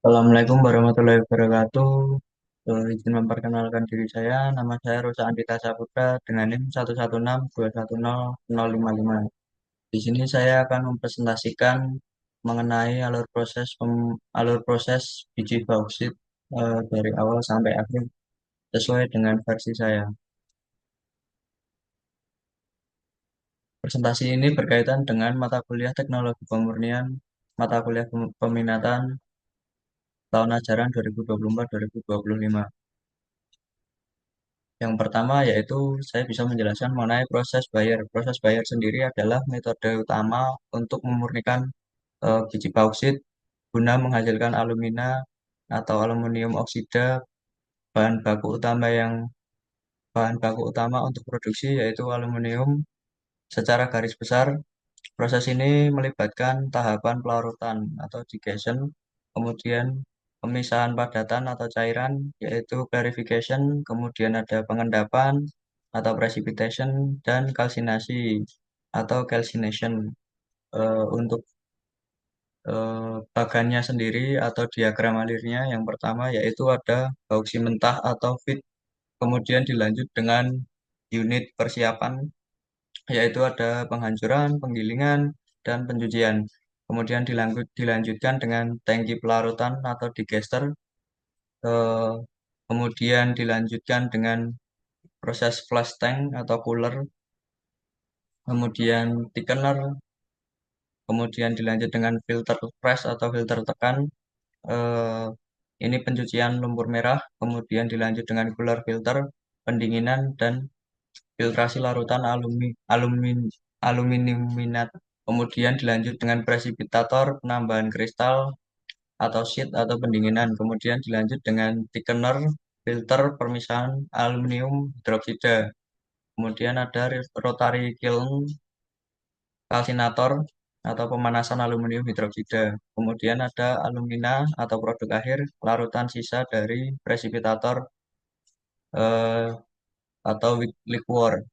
Assalamualaikum warahmatullahi wabarakatuh. Izin memperkenalkan diri saya, nama saya Rosa Andita Saputra dengan NIM 11621100555. Di sini saya akan mempresentasikan mengenai alur proses biji bauksit dari awal sampai akhir sesuai dengan versi saya. Presentasi ini berkaitan dengan mata kuliah Teknologi Pemurnian, mata kuliah peminatan tahun ajaran 2024-2025. Yang pertama yaitu saya bisa menjelaskan mengenai proses bayar. Proses bayar sendiri adalah metode utama untuk memurnikan biji bauksit guna menghasilkan alumina atau aluminium oksida. Bahan baku utama yang bahan baku utama untuk produksi yaitu aluminium. Secara garis besar, proses ini melibatkan tahapan pelarutan atau digestion, kemudian pemisahan padatan atau cairan, yaitu clarification, kemudian ada pengendapan atau precipitation, dan kalsinasi atau calcination. Untuk bagannya sendiri atau diagram alirnya, yang pertama yaitu ada bauksi mentah atau feed, kemudian dilanjut dengan unit persiapan yaitu ada penghancuran, penggilingan, dan pencucian. Kemudian dilanjutkan dengan tangki pelarutan atau digester. Eh, Kemudian dilanjutkan dengan proses flash tank atau cooler. Kemudian thickener. Kemudian dilanjut dengan filter press atau filter tekan. Eh, ini pencucian lumpur merah. Kemudian dilanjut dengan cooler filter, pendinginan, dan filtrasi larutan aluminiuminat. Kemudian dilanjut dengan presipitator, penambahan kristal atau sheet atau pendinginan. Kemudian dilanjut dengan thickener, filter, permisahan aluminium hidroksida. Kemudian ada rotary kiln, kalsinator atau pemanasan aluminium hidroksida. Kemudian ada alumina atau produk akhir, larutan sisa dari presipitator eh, atau liquor.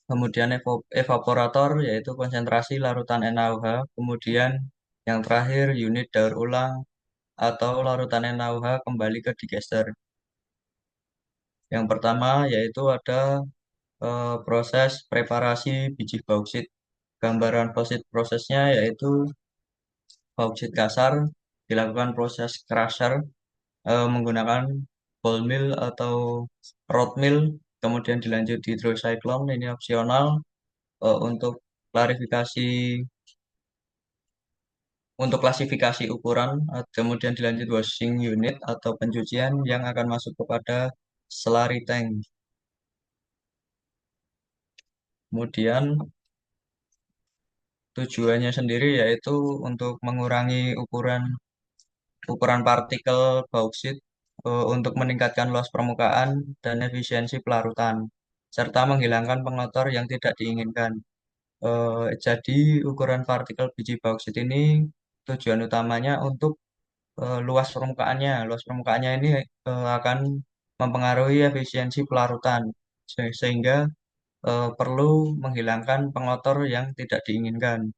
Kemudian evaporator yaitu konsentrasi larutan NaOH, kemudian yang terakhir unit daur ulang atau larutan NaOH kembali ke digester. Yang pertama yaitu ada proses preparasi biji bauksit. Gambaran prosesnya yaitu bauksit kasar dilakukan proses crusher menggunakan ball mill atau rod mill, kemudian dilanjut hydrocyclone ini opsional untuk klarifikasi untuk klasifikasi ukuran, kemudian dilanjut washing unit atau pencucian yang akan masuk kepada slurry tank. Kemudian tujuannya sendiri yaitu untuk mengurangi ukuran ukuran partikel bauksit untuk meningkatkan luas permukaan dan efisiensi pelarutan, serta menghilangkan pengotor yang tidak diinginkan. Jadi ukuran partikel biji bauksit ini tujuan utamanya untuk luas permukaannya. Luas permukaannya ini akan mempengaruhi efisiensi pelarutan, sehingga perlu menghilangkan pengotor yang tidak diinginkan.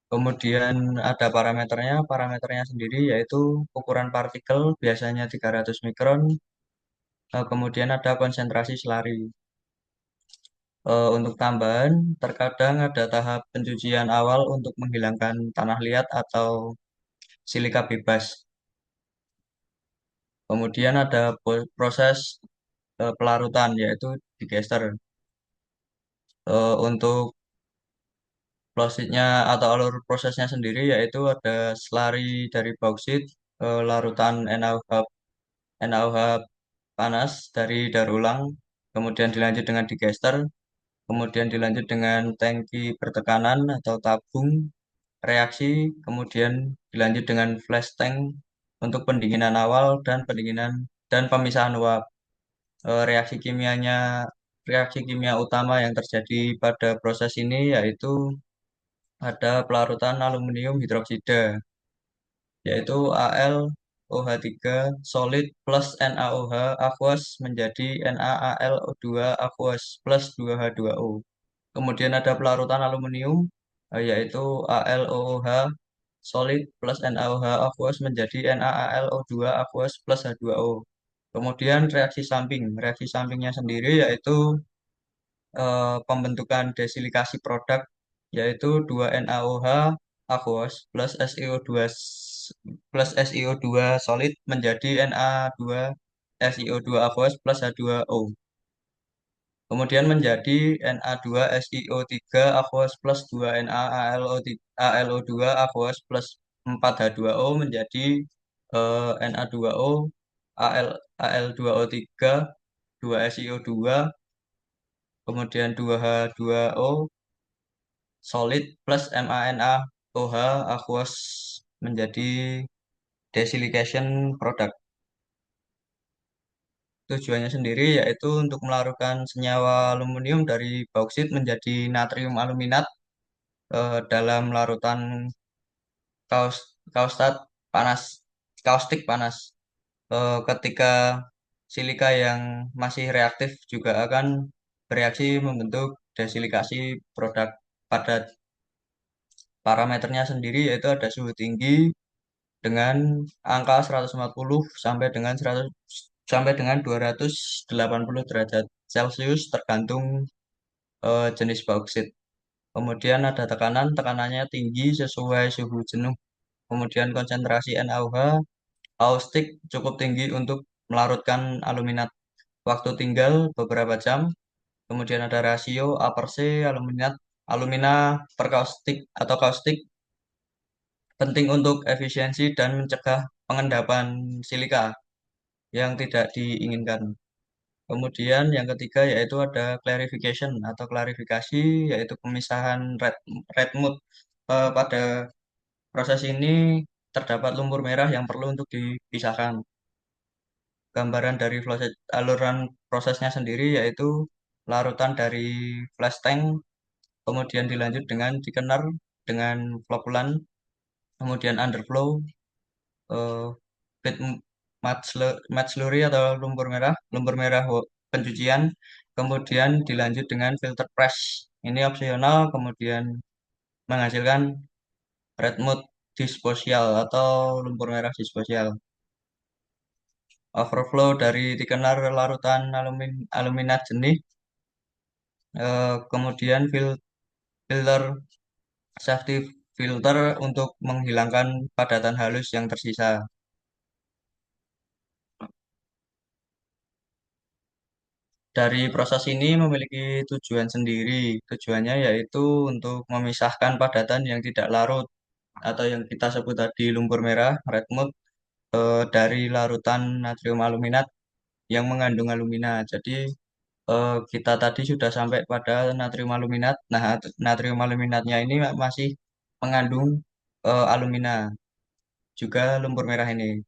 Kemudian ada parameternya, parameternya sendiri yaitu ukuran partikel biasanya 300 mikron, kemudian ada konsentrasi selari. Untuk tambahan, terkadang ada tahap pencucian awal untuk menghilangkan tanah liat atau silika bebas. Kemudian ada proses pelarutan yaitu digester. Untuk prosesnya atau alur prosesnya sendiri yaitu ada slurry dari bauksit, larutan NaOH panas dari daur ulang, kemudian dilanjut dengan digester, kemudian dilanjut dengan tangki bertekanan atau tabung reaksi, kemudian dilanjut dengan flash tank untuk pendinginan awal dan pendinginan dan pemisahan uap. Reaksi kimia utama yang terjadi pada proses ini yaitu ada pelarutan aluminium hidroksida, yaitu AlOH3 solid plus NaOH aqueous menjadi NaAlO2 aqueous plus 2H2O. Kemudian ada pelarutan aluminium, yaitu AlOOH solid plus NaOH aqueous menjadi NaAlO2 aqueous plus H2O. Kemudian reaksi samping. Reaksi sampingnya sendiri yaitu pembentukan desilikasi produk yaitu 2NaOH aqueous plus SiO2 plus SiO2 solid menjadi Na2 SiO2 aqueous plus H2O. Kemudian menjadi Na2SiO3 aqueous plus 2NaAlO2 aqueous plus 4H2O menjadi Na2O Al2O3 2SiO2 kemudian 2H2O solid plus MaNaOH aqueous menjadi desilication product. Tujuannya sendiri yaitu untuk melarutkan senyawa aluminium dari bauksit menjadi natrium aluminat dalam larutan kaus kaustat panas, kaustik panas. Ketika silika yang masih reaktif juga akan bereaksi membentuk desilikasi produk pada parameternya sendiri yaitu ada suhu tinggi dengan angka 140 sampai dengan 280 derajat Celcius tergantung jenis bauksit. Kemudian ada tekanan, tekanannya tinggi sesuai suhu jenuh. Kemudian konsentrasi NaOH, kaustik cukup tinggi untuk melarutkan aluminat. Waktu tinggal beberapa jam. Kemudian ada rasio A per C, alumina per kaustik atau kaustik penting untuk efisiensi dan mencegah pengendapan silika yang tidak diinginkan. Kemudian yang ketiga yaitu ada clarification atau klarifikasi yaitu pemisahan red mode. Pada proses ini terdapat lumpur merah yang perlu untuk dipisahkan. Gambaran dari proses aluran prosesnya sendiri yaitu larutan dari flash tank, kemudian dilanjut dengan thickener dengan flocculant, kemudian underflow, eh, bed mud slurry atau lumpur merah pencucian, kemudian dilanjut dengan filter press. Ini opsional, kemudian menghasilkan red mud disposial atau lumpur merah disposial. Overflow dari thickener larutan aluminat jenih, kemudian filter safety filter untuk menghilangkan padatan halus yang tersisa. Dari proses ini memiliki tujuan sendiri. Tujuannya yaitu untuk memisahkan padatan yang tidak larut atau yang kita sebut tadi lumpur merah, red mud, dari larutan natrium aluminat yang mengandung alumina. Jadi kita tadi sudah sampai pada natrium aluminat. Nah, natrium aluminatnya ini masih mengandung alumina, juga lumpur merah ini.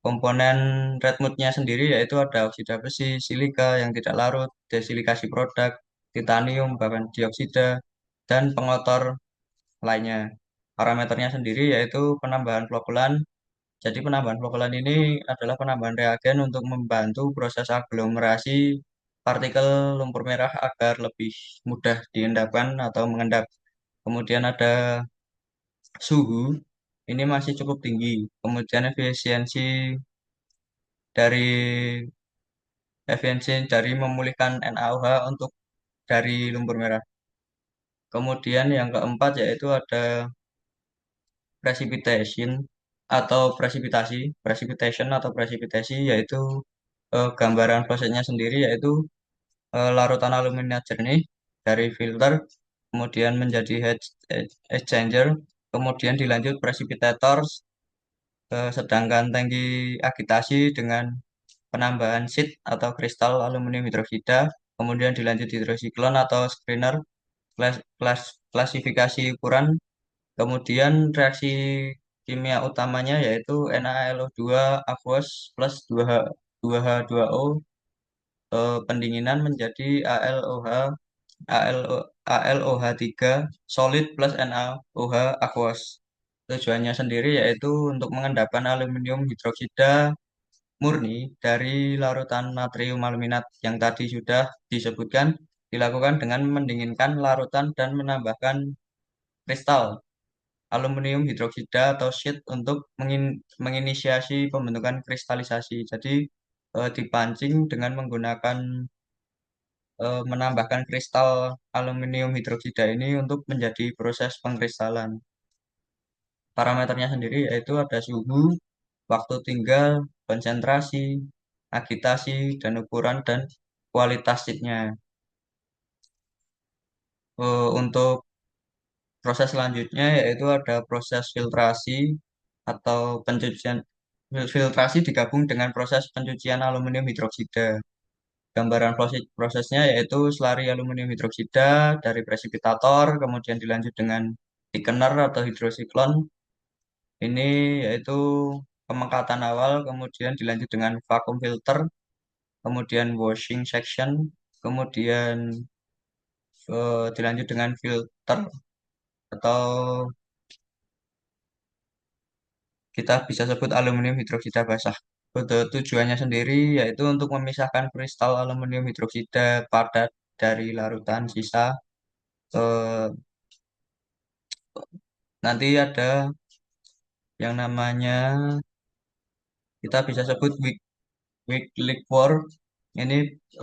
Komponen red mudnya sendiri yaitu ada oksida besi, silika yang tidak larut, desilikasi produk, titanium, bahkan dioksida, dan pengotor lainnya. Parameternya sendiri yaitu penambahan flokulan. Jadi penambahan flokulan ini adalah penambahan reagen untuk membantu proses aglomerasi partikel lumpur merah agar lebih mudah diendapkan atau mengendap. Kemudian ada suhu, ini masih cukup tinggi. Kemudian dari efisiensi dari memulihkan NaOH untuk dari lumpur merah. Kemudian yang keempat yaitu ada precipitation atau precipitasi yaitu gambaran prosesnya sendiri yaitu larutan alumina jernih dari filter kemudian menjadi exchanger kemudian dilanjut precipitator sedangkan tangki agitasi dengan penambahan sheet atau kristal aluminium hidroksida, kemudian dilanjut hidrosiklon atau screener, klasifikasi ukuran, kemudian reaksi kimia utamanya yaitu NaLO2 aqueous plus 2H2O, pendinginan menjadi ALOH3 solid plus NaOH aqueous. Tujuannya sendiri yaitu untuk mengendapkan aluminium hidroksida murni dari larutan natrium aluminat yang tadi sudah disebutkan dilakukan dengan mendinginkan larutan dan menambahkan kristal. aluminium hidroksida atau sheet untuk menginisiasi pembentukan kristalisasi. Jadi dipancing dengan menggunakan menambahkan kristal aluminium hidroksida ini untuk menjadi proses pengkristalan. Parameternya sendiri yaitu ada suhu, waktu tinggal, konsentrasi, agitasi, dan ukuran dan kualitas sheetnya. Untuk proses selanjutnya yaitu ada proses filtrasi atau pencucian. Filtrasi digabung dengan proses pencucian aluminium hidroksida. Gambaran prosesnya yaitu selari aluminium hidroksida dari presipitator, kemudian dilanjut dengan thickener atau hidrosiklon. Ini yaitu pemengkatan awal, kemudian dilanjut dengan vacuum filter, kemudian washing section, kemudian dilanjut dengan filter atau kita bisa sebut aluminium hidroksida basah. Tujuannya sendiri yaitu untuk memisahkan kristal aluminium hidroksida padat dari larutan sisa. Eh, Nanti ada yang namanya kita bisa sebut weak liquor. Ini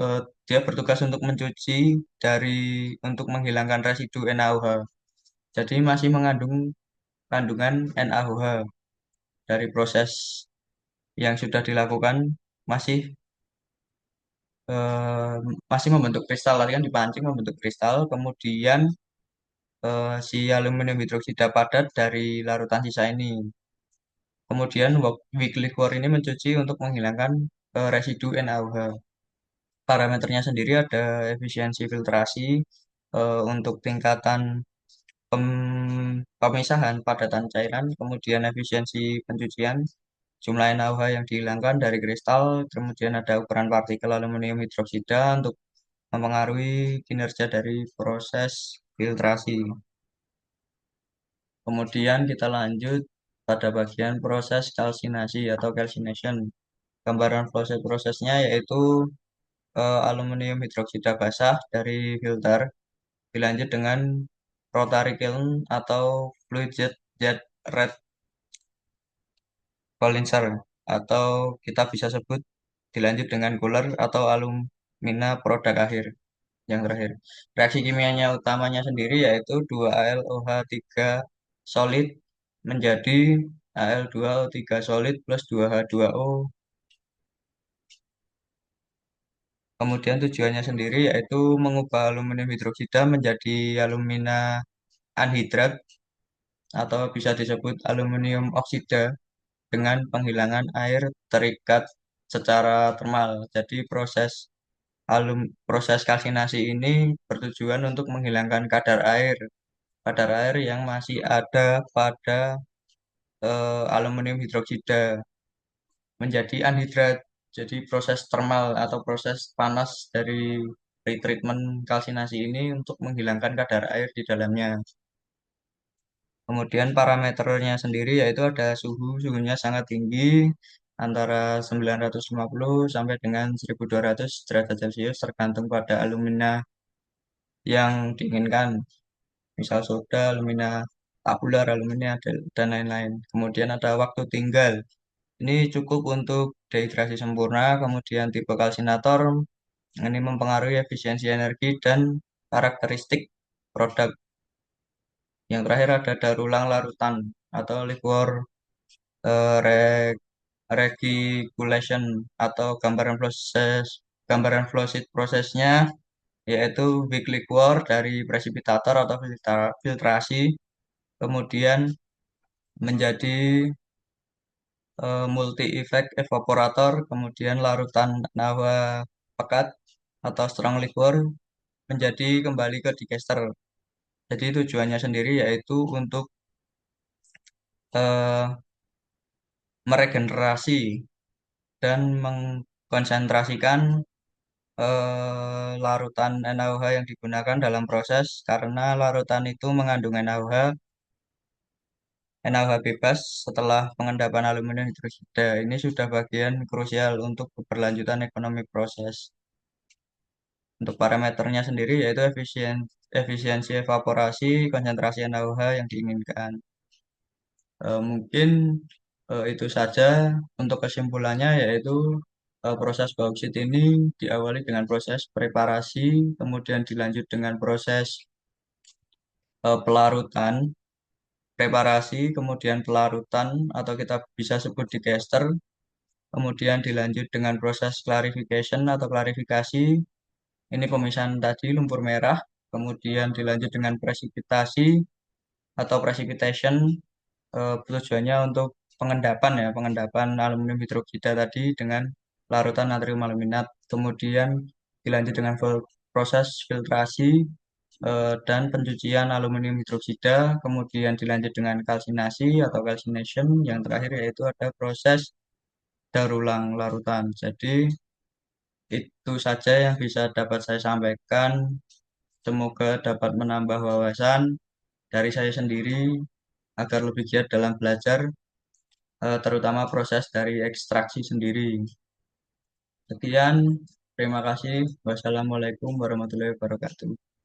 eh, dia bertugas untuk mencuci dari untuk menghilangkan residu NaOH. Jadi masih mengandung kandungan NaOH dari proses yang sudah dilakukan masih eh, masih membentuk kristal. Tadi kan dipancing membentuk kristal, kemudian si aluminium hidroksida padat dari larutan sisa ini. Kemudian weak liquor ini mencuci untuk menghilangkan residu NaOH. Parameternya sendiri ada efisiensi filtrasi untuk tingkatan pemisahan padatan cairan, kemudian efisiensi pencucian, jumlah NaOH yang dihilangkan dari kristal, kemudian ada ukuran partikel aluminium hidroksida untuk mempengaruhi kinerja dari proses filtrasi. Kemudian kita lanjut pada bagian proses kalsinasi atau calcination. Gambaran prosesnya yaitu aluminium hidroksida basah dari filter dilanjut dengan rotary kiln atau fluid jet red balancer atau kita bisa sebut dilanjut dengan cooler atau alumina produk akhir yang terakhir. Reaksi kimianya utamanya sendiri yaitu 2AlOH3 solid menjadi Al2O3 solid plus 2H2O. Kemudian tujuannya sendiri yaitu mengubah aluminium hidroksida menjadi alumina anhidrat atau bisa disebut aluminium oksida dengan penghilangan air terikat secara termal. Jadi proses kalsinasi ini bertujuan untuk menghilangkan kadar air yang masih ada pada aluminium hidroksida menjadi anhidrat. Jadi proses termal atau proses panas dari pretreatment kalsinasi ini untuk menghilangkan kadar air di dalamnya. Kemudian parameternya sendiri yaitu ada suhunya sangat tinggi antara 950 sampai dengan 1200 derajat Celcius tergantung pada alumina yang diinginkan. Misal soda, alumina tabular, alumina dan lain-lain. Kemudian ada waktu tinggal. Ini cukup untuk dehidrasi sempurna, kemudian tipe kalsinator ini mempengaruhi efisiensi energi dan karakteristik produk. Yang terakhir ada daur ulang larutan atau liquor regigulation atau gambaran flowsheet prosesnya yaitu weak liquor dari presipitator atau filtrasi kemudian menjadi multi effect evaporator kemudian larutan nawa pekat atau strong liquor menjadi kembali ke digester. Jadi tujuannya sendiri yaitu untuk eh, meregenerasi dan mengkonsentrasikan larutan NaOH yang digunakan dalam proses karena larutan itu mengandung NaOH bebas setelah pengendapan aluminium hidroksida. Ini sudah bagian krusial untuk keberlanjutan ekonomi proses. Untuk parameternya sendiri yaitu efisiensi evaporasi, konsentrasi NaOH yang diinginkan. Mungkin itu saja untuk kesimpulannya, yaitu proses bauksit ini diawali dengan proses preparasi, kemudian dilanjut dengan proses pelarutan, preparasi, kemudian pelarutan atau kita bisa sebut digester, kemudian dilanjut dengan proses clarification atau klarifikasi, ini pemisahan tadi lumpur merah, kemudian dilanjut dengan presipitasi atau precipitation, tujuannya untuk pengendapan ya, pengendapan aluminium hidroksida tadi dengan larutan natrium aluminat. Kemudian dilanjut dengan proses filtrasi dan pencucian aluminium hidroksida, kemudian dilanjut dengan kalsinasi atau calcination. Yang terakhir yaitu ada proses daur ulang larutan. Jadi itu saja yang bisa dapat saya sampaikan. Semoga dapat menambah wawasan dari saya sendiri agar lebih giat dalam belajar, terutama proses dari ekstraksi sendiri. Sekian, terima kasih. Wassalamualaikum warahmatullahi wabarakatuh.